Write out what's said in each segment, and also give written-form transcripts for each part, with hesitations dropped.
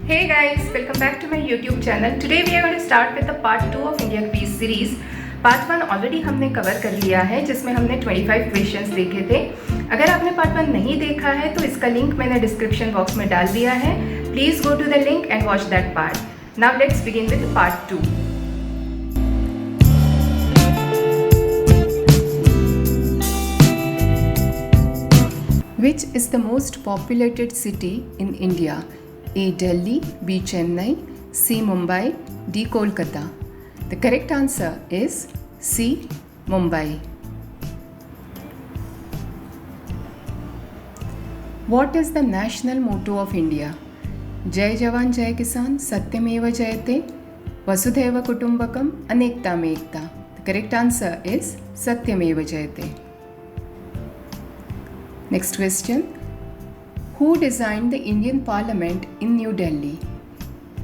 Hey guys, welcome back to my YouTube channel. Today we are going to start with the part 2 of Indian quiz series. Part 1 already हमने cover कर लिया है जिसमें हमने 25 questions देखे थे. अगर आपने पार्ट 1 नहीं देखा है तो इसका लिंक मैंने डिस्क्रिप्शन बॉक्स में डाल दिया है. Please go to the link and watch that part. Now let's begin with part 2. Which is the most populated city in India? A. Delhi, B. Chennai, C. Mumbai, D. Kolkata. The correct answer is C. Mumbai. What is the national motto of India? Jai Jawan Jai Kisan, Satyameva Jayate, Vasudhaiva Kutumbakam, Anekta में एकता. The correct answer is Satyameva Jayate. Next question. Who designed the Indian Parliament in New Delhi?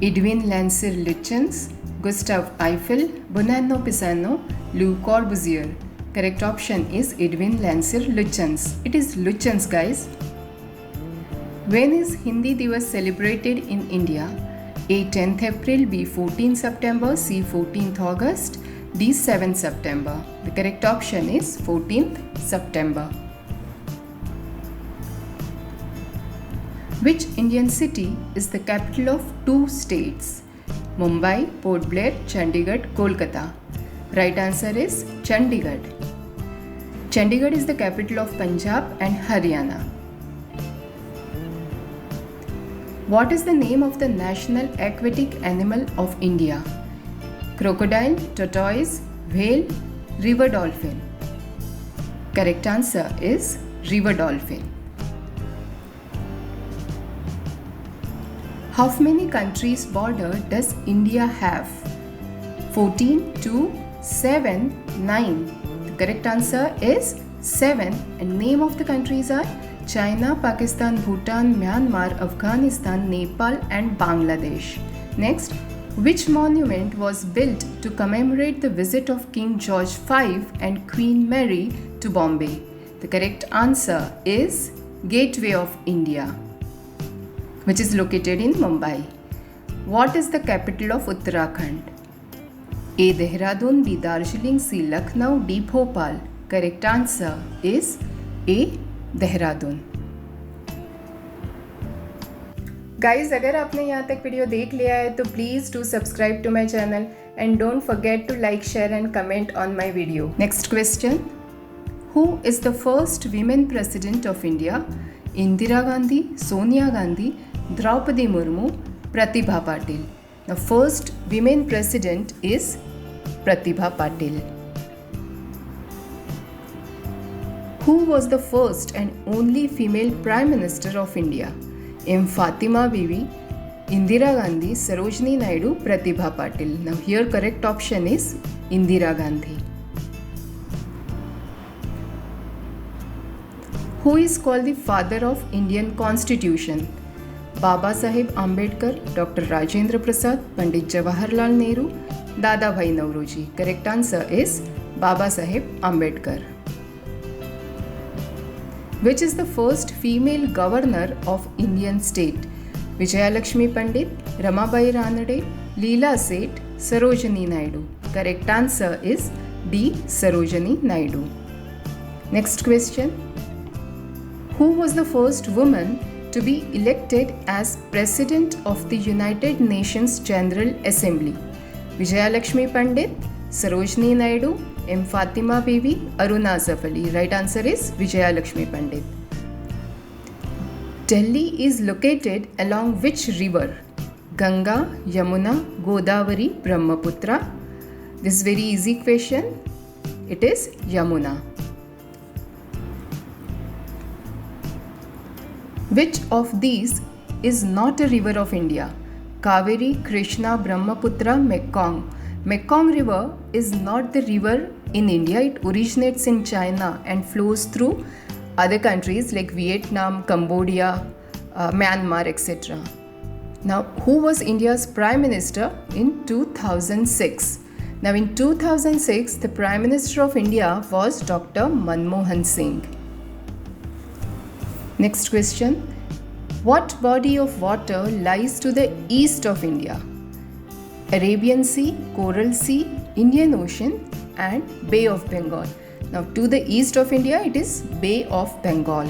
Edwin Landseer Lutyens, Gustave Eiffel, Bonanno Pisano, Le Corbusier. Correct option is Edwin Landseer Lutyens. It is Lutyens, guys. When is Hindi Divas celebrated in India? A. 10th April, B. 14th September, C. 14th August, D. 7th September. The correct option is 14th September. Which Indian city is the capital of 2 states? Mumbai, Port Blair, Chandigarh, Kolkata. Right answer is Chandigarh. Chandigarh is the capital of Punjab and Haryana. What is the name of the national aquatic animal of India? Crocodile, tortoise, whale, river dolphin. Correct answer is river dolphin. How many countries border does India have? 14, 2, 7, 9. The correct answer is 7 and name of the countries are China, Pakistan, Bhutan, Myanmar, Afghanistan, Nepal and Bangladesh. Next, which monument was built to commemorate the visit of King George V and Queen Mary to Bombay? The correct answer is Gateway of India, which is located in Mumbai. What is the capital of Uttarakhand? A. Dehradun, B. Darjeeling, C. Lucknow, D. Bhopal. Correct answer is A. Dehradun. Guys, अगर आपने यहाँ तक video देख लिया है तो please do subscribe to my channel and don't forget to like share and comment on my video. Next question. Who is the first women president of India? Indira Gandhi, Sonia Gandhi, Draupadi Murmu, Pratibha Patil. The first women president is Pratibha Patil. Who was the first and only female Prime Minister of India? M. Fatima Bibi, Indira Gandhi, Sarojini Naidu, Pratibha Patil. Now here correct option is Indira Gandhi. Who is called the father of Indian Constitution? Baba Saheb Ambedkar, Dr. Rajendra Prasad, Pandit Jawaharlal Nehru, Dada Bhai Nauroji. Correct answer is Baba Saheb Ambedkar. Which is the first female governor of Indian state? Vijayalakshmi Pandit, Ramabai Ranade, Leela Seth, Sarojini Naidu. Correct answer is D. Sarojini Naidu. Next question. Who was the first woman to be elected as President of the United Nations General Assembly? Vijayalakshmi Pandit, Sarojini Naidu, M. Fatima Bibi, Aruna Asaf Ali. Right answer is Vijayalakshmi Pandit. Delhi is located along which river? Ganga, Yamuna, Godavari, Brahmaputra. This is very easy question. It is Yamuna. Which of these is not a river of India? Kaveri, Krishna, Brahmaputra, Mekong. Mekong River is not the river in India. It originates in China and flows through other countries like Vietnam, Cambodia, Myanmar, etc. Now, who was India's Prime Minister in 2006? Now, in 2006, the Prime Minister of India was Dr. Manmohan Singh. Next question. What body of water lies to the east of India? Arabian Sea, Coral Sea, Indian Ocean and Bay of Bengal. Now to the east of India it is Bay of Bengal.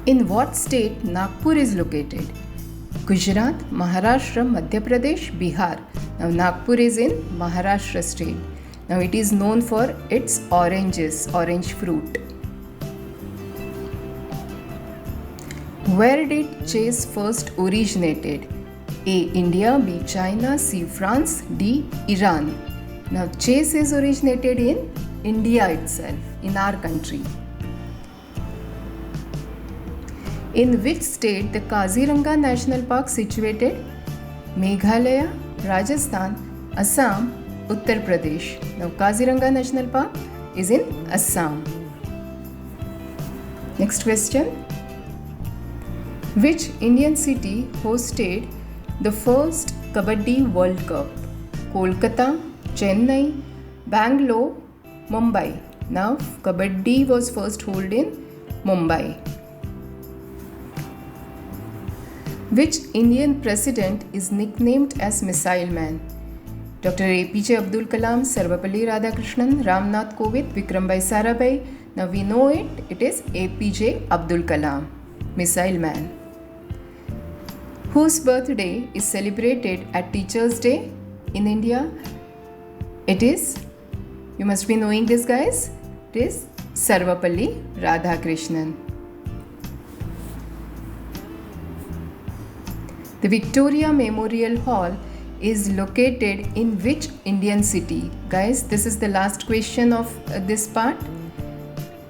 In what state Nagpur is located? Gujarat, Maharashtra, Madhya Pradesh, Bihar. Now Nagpur is in Maharashtra state. Now it is known for its oranges, orange fruit. Where did chess first originated? A. India, B. China, C. France, D. Iran. Now chess is originated in India itself, in our country. In which state the Kaziranga National Park situated? Meghalaya, Rajasthan, Assam, Uttar Pradesh. Now Kaziranga National Park is in Assam. Next question. Which Indian city hosted the first Kabaddi World Cup? Kolkata, Chennai, Bangalore, Mumbai. Now Kabaddi was first held in Mumbai. Which Indian president is nicknamed as Missile Man? Dr. APJ Abdul Kalam, Sarvapalli Radhakrishnan, Ramnath Kovind, Vikram Sarabhai. Now we know it, it is APJ Abdul Kalam, Missile Man. Whose birthday is celebrated at Teachers' Day in India? It is, you must be knowing this guys, it is Sarvapalli Radhakrishnan. The Victoria Memorial Hall is located in which Indian city? Guys, this is the last question of this part.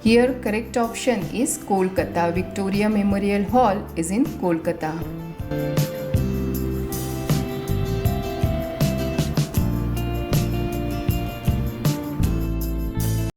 Here correct option is Kolkata. Victoria Memorial Hall is in Kolkata.